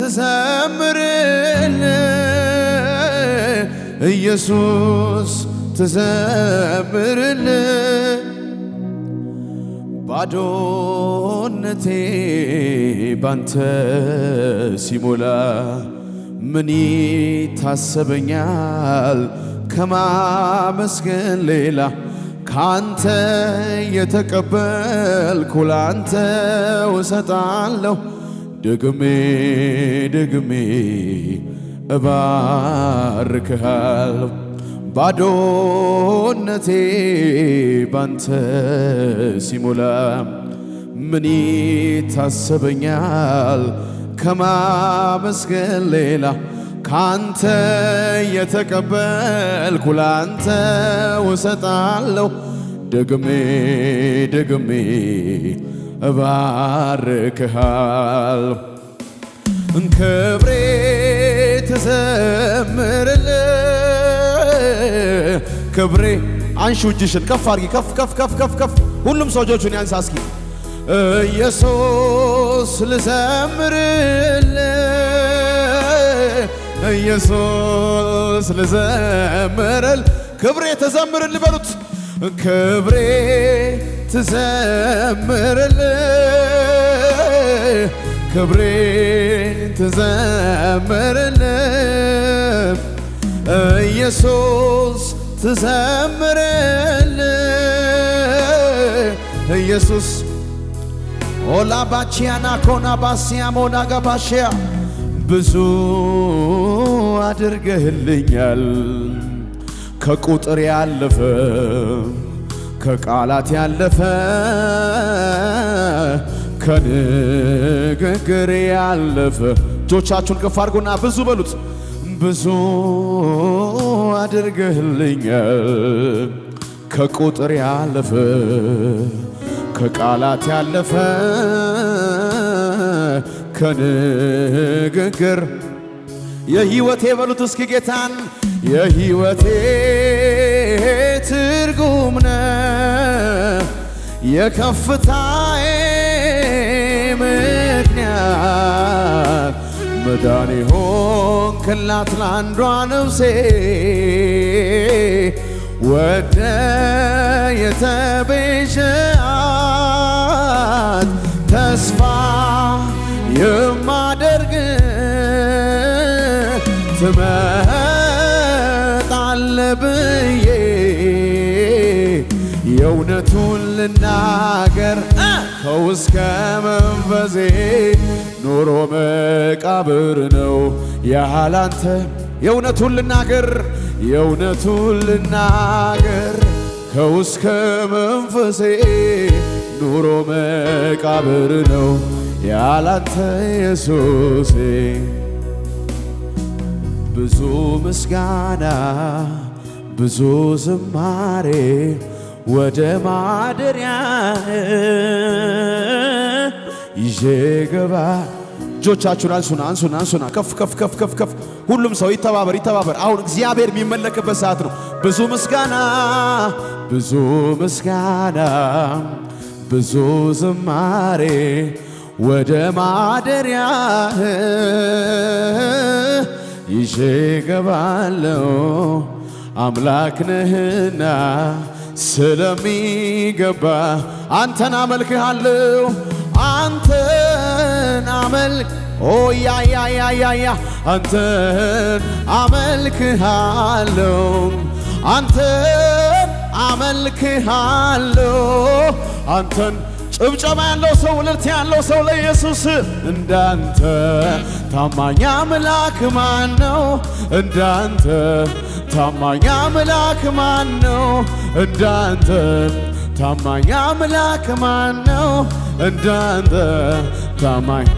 ተዘምርልህ ኢየሱስ ተዘምርልህ ባዶነቴ ባንተ ሲሞላ ምን ይታሰበኛል ከማመስገን ሌላ ካንተ የተቀበልኩ ላንተ እሰጣለሁ ደግሜ ደግሜ እባርክሃለሁ ባዶነቴ ባንተ ሲሞላ ምን ይታሰበኛል ከማመስገን ሌላ ካንተ የተቀበልኩ ላንተ እሰጣለሁ ደግሜ ደግሜ እባርክሃለሁ ክብሬ ተዘምርልህ ክብሬ አንሺ እጅሽን ከፍ አድርጊ ከፍ ከፍ ከፍ ከፍ ከፍ ሁሉም ሰው እጆቹን ያንሳ እስኪ ኢየሱስ ልዘምርልህ ኢየሱስ ልዘምርልህ ክብሬ ተዘምርልህ በሉት ክብሬ ተዘምርልህ ክብሬ ተዘምርልህ ኢየሱስ ተዘምርልህ ኢየሱስ ኦላ ባቺያና ኮና ባሲያ ሞና ጋባሺያ ብዙ አድርገህልኛል ከቁጥር ያለፈ ከቃላት ያለፈ ከንግግር ያለፈ እጆቻችሁን ከፍ አድርጉና ብዙ በሉት ብዙ አድርገህልኛል ከቁጥር ያለፈ ከቃላት ያለፈ ከንግግር የሕይወቴ በሉት እስኪ ጌታን የሕይወቴ ትርጉም ነህ የከፍታዬ ምክንያት መዳኔ ሆንክላት ለአንዷ ነፍሴ ወደ የተቤዠሃት ተስፋ የማደርግ ትመጣለህ ብዬ የእውነቱን ልናገር ከውስጥ ከመንፈሴ ኑሮ መቃብር ነው ያላንተ የእውነቱን ልናገር የእውነቱን ልናገር ከውስጥ ከመንፈሴ ኑሮ መቃብር ነው ያላንተ ኢየሱሴ ብዙ ምስጋና ብዙ ዝማሬ ወደ ማደሪያ ይዤ ገባ እጆቻችሁን አንሱና አንሱና አንሱና ከፍ ከፍ ከፍ ከፍ ከፍ ሁሉም ሰው ይተባበር ይተባበር አሁን እግዚአብሔር የሚመለክበት ሰዓት ነው ብዙ ምስጋና ብዙ ምስጋና ብዙ ዝማሬ ወደ ማደሪያ ይዤ ገባለሁ አምላክ ነህና ስለሚገባ አንተን አመልክሃለሁ አንተን አመልክ ያ ያ ያ ያ ያ አንተን አመልክሃለሁ አንተን አመልክሃለሁ አንተን ጭብጨባ ያለው ሰው እልልታ ያለው ሰው ለኢየሱስ እንዳንተ ታማኝ አምላክ ማን ነው እንዳንተ ታማኝ አምላክ ማን ነው እንዳንተ ታማኝ አምላክ ማን ነው እንዳንተ ታማኝ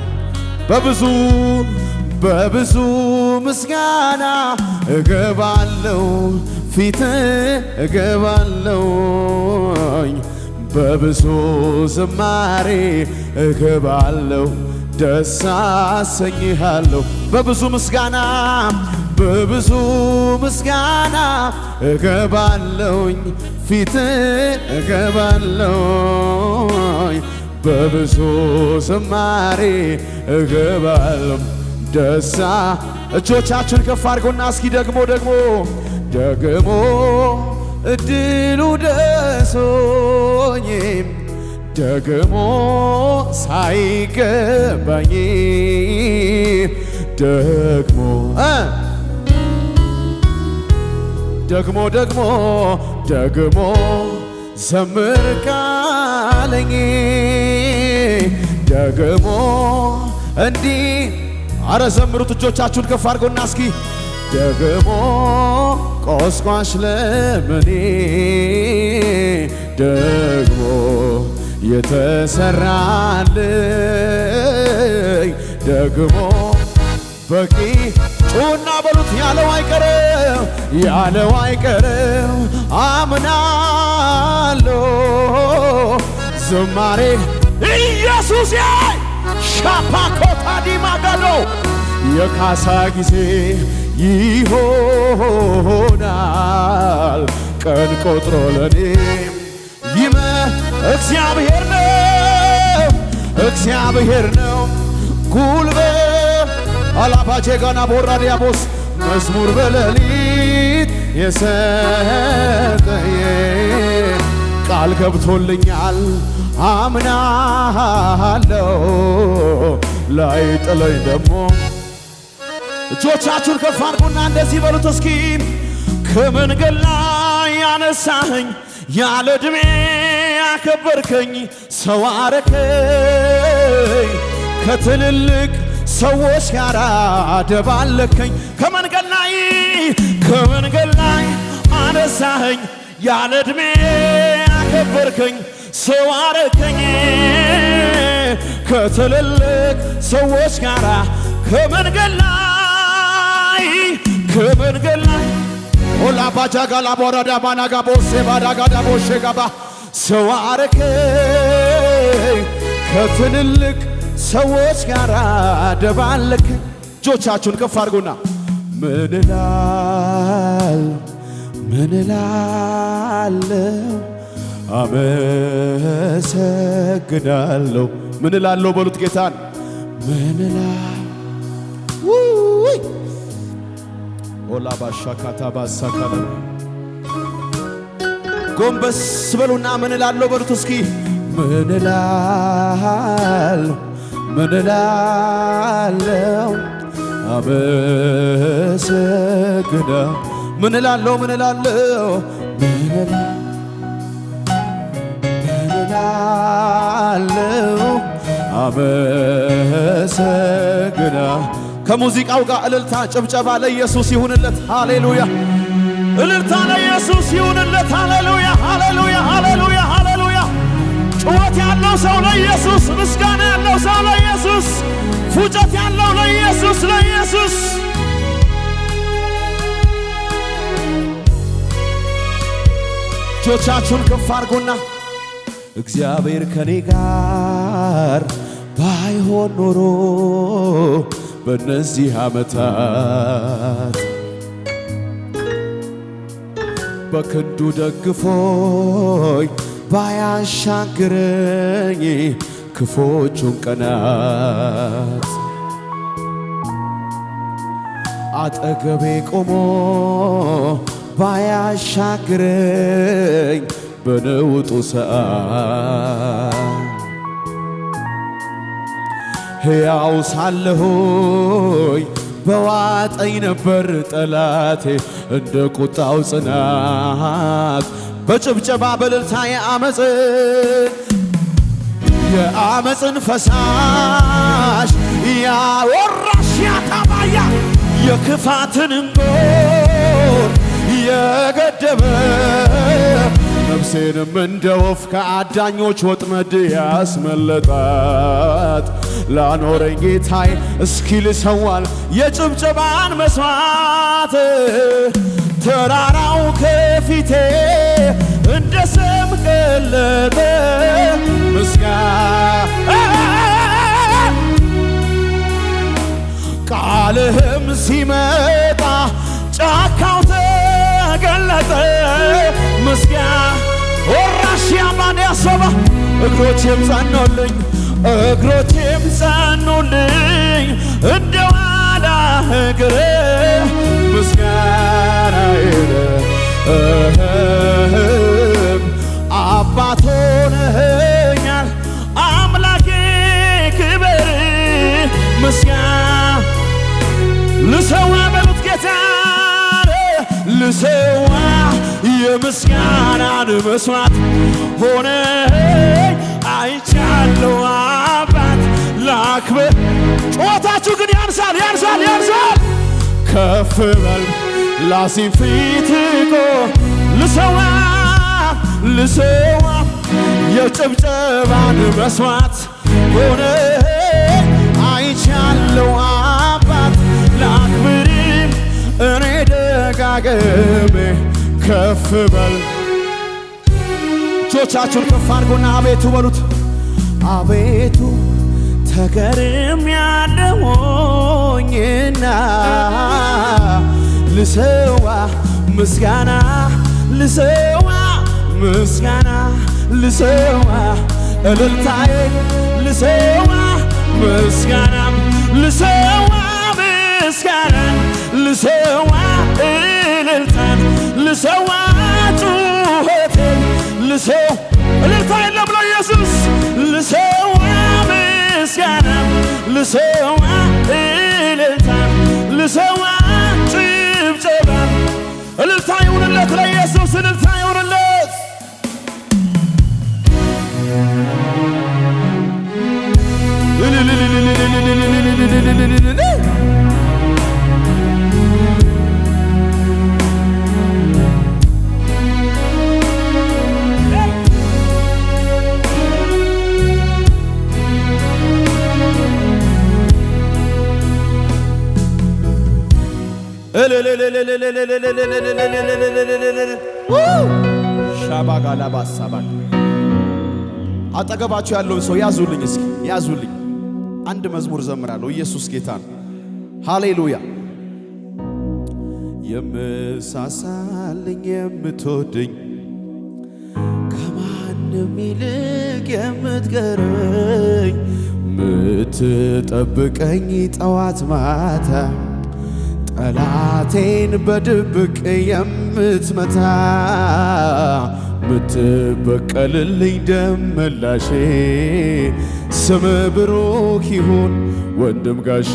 በብዙ ምስጋና እገባለሁ ፊት እገባለሁ በብዙ ዝማሬ እገባለሁ ደስ አሰኝሃለሁ በብዙ ምስጋና እገባለሁኝ ፊት እገባለሁኝ በብዙ ዝማሬ እገባለሁ ደሳ እጆቻችሁን ከፍ አድርጎና እስኪ ደግሞ እድሉ ደርሶኝ ደግሞ ሳይገባኝ ደግሞ ዘምር ካለኝ ደግሞ እንዲህ አረ ዘምሩት እጆቻችሁን ከፍ አድርጎና እስኪ ደግሞ ቆስቋሽ ለምኔ ደግሞ የተሰራልኝ ደግሞ በቂ ጩና በሉት ያለው አይቀርም አምናለሁ ዝማሬ ኢየሱስ ሻፓኮታ ዲማጋዶ የካሳ ጊዜ ይሆናል ቀን ቆጥሮ ለኔ እግዚአብሔር ነው ጉልበት አላባጄ ጋና ቦራዲያቦስ መዝሙር በሌሊት የሰጠኝ ቃል ገብቶልኛል አምናለሁ ላይ ጥለኝ ደግሞ እጆቻችሁን ከፍ አድርጉና እንደዚህ በሉት እስኪ ከመንገድ ላይ ያነሳኸኝ ያለ ዕድሜ ያከበርከኝ ሰው አረከኝ ከትልልቅ ሰዎች ጋር አደባለከኝ ከመንገድ ላይ አነሳኸኝ ያለ ዕድሜ ያከበርከኝ ሰው አረከኝ ከትልልቅ ሰዎች ጋር ከመንገድ ላይ ኦላ ባጃጋ ላቦራዳ ባናጋ ቦሴ ባዳጋዳ ቦሼ ጋባ ሰው አረከኝ ከትልልቅ ሰዎች ጋር ደባለክ እጆቻችሁን ከፍ አድርጉና ምን እላለሁ አመሰግናለሁ ምን እላለሁ በሉት ጌታን ምን እላለሁ ኦላ ባሻካታ ባሳካለ ጎንበስ በሉና ምን እላለሁ በሉት እስኪ ምን እላለሁ አመሰግና ምን እላለሁ አመሰግና ከሙዚቃው ጋር እልልታ ጭብጨባ ለኢየሱስ ይሁንለት ሃሌሉያ እልልታ ለኢየሱስ ይሁንለት ሃሌሉያ ሃሌሉያ ሃሌሉያ ሃሌሉያ ጩኸት ያለው ሰው ለኢየሱስ ምስጋና ያለው ሰው ለኢየሱስ ፉጨት ያለው ለኢየሱስ እጆቻችሁን ከፍ አድርጉና እግዚአብሔር ከኔ ጋር ባይሆን ኖሮ በእነዚህ ዓመታት በክንዱ ደግፎኝ ባያሻግረኝ ክፎቹን ቀናት አጠገቤ ቆሞ ባያሻግረኝ በነውጡ ሰዓት ሕያው ሳለሆይ በዋጠኝ ነበር ጠላቴ እንደ ቁጣው ጽናት በጭብጨባ በእልልታ የአመፅን ፈሳሽ ያወራሽ ያታባያ የክፋትን እንጎር የገደበ ነፍሴንም እንደ ወፍ ከአዳኞች ወጥመድ ያስመለጣት ላኖረኝ ጌታዬ እስኪ ልሰዋል የጭብጨባን መስዋዕት ተራራው ከፊቴ እንደ ሰም ቀለጠ ምስጋና ቃልህም ሲመጣ ጫካው ተገለጠ ምስጋና ወራሽ ያማን ያሰባ እግሮቼም ጸኑልኝ እንደ እግር ምስጋናዬ አባት ሆነኸኛል አምላኬ ክብር ምስጋና ልሰዋ በሉት ጌታ ልሰዋ የምስጋናን መስዋዕት ሆነኸኝ አይቻለሁ አባት ላክብር ጮታችሁ ግን ያንሳል ያንሳል ያንሳል ከፍ በል ላሲም ፊት ቆም ልሰዋ ልሰዋ የጭብጨባን መስዋዕት ሆነኸኝ አይቻለሁ አባት ላክብርም እኔ ደጋግሜ ከፍ በል እጆቻችሁን ከፍ አድርጎና አቤቱ በሉት አቤቱ ተገርሜያለሁኝና ልሰዋ ምስጋና ልሰዋ ምስጋና ልሰዋ እልልታዬ ልሰዋ ምስጋና ልሰዋ ምስጋና ልሰዋ እልልታን ልሰዋ ጩኸቴን ልሰዋ እልልታ የለም ለኢየሱስ ልሰዋ ምስጋና ልሰዋ እልልታን ልሰዋ ጭብጨባ እልልታ ይሁንለት ለኢየሱስ እልልታ ይሁንለት ሻባጋላባሳባል አጠገባችሁ ያለውን ሰው ያዙልኝ እስኪ ያዙልኝ አንድ መዝሙር ዘምራለሁ ኢየሱስ ጌታ ነው ሃሌሉያ የምሳሳልኝ የምትወደኝ ከማንም ይልቅ የምትቀረኝ ምትጠብቀኝ ጠዋት ማታ ጠላቴን በድብቅ የምትመታ ምትበቀልልኝ ደመላሼ ስም ብሩክ ይሁን ወንድም ጋሼ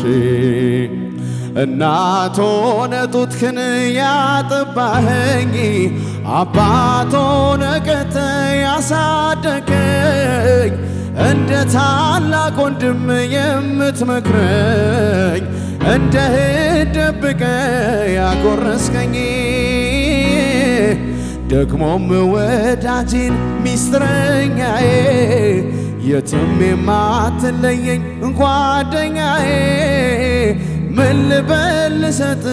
እናት ሆነ ጡትክን ያጠባኸኝ አባት ሆነ ቀተ ያሳደገኝ እንደ ታላቅ ወንድም የምትመክረኝ እንደ እህት ደብቀ ያጎረስከኝ ደግሞም ወዳጅን ሚስጥረኛዬ የትም የማትለየኝ ጓደኛዬ ምን ልበል ልሰጥ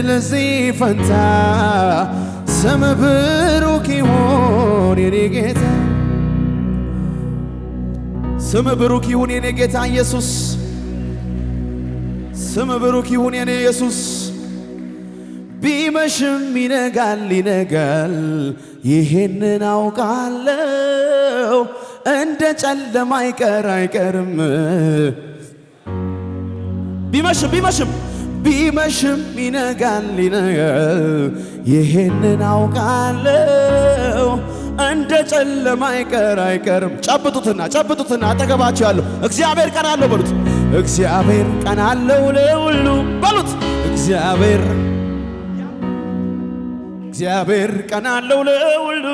ለዚህ ፈንታ ስም ብሩክ ይሁን የኔ ጌታ ስም ብሩክ ይሁን የኔ ጌታ ኢየሱስ ስም ብሩክ ይሁን የኔ ኢየሱስ ቢመሽም ይነጋል ይነጋል ይሄንን አውቃለሁ እንደ ጨለማ አይቀርም ቢመሽም ይነጋል ይሄንን አውቃለሁ እንደ ጨለማ አይቀርም ጨብጡትና አጠገባችሁ ያለው እግዚአብሔር ቀን አለው በሉት እግዚአብሔር ቀን አለው ለሁሉ በሉት እግዚአብሔር ቀን አለው ለሁሉ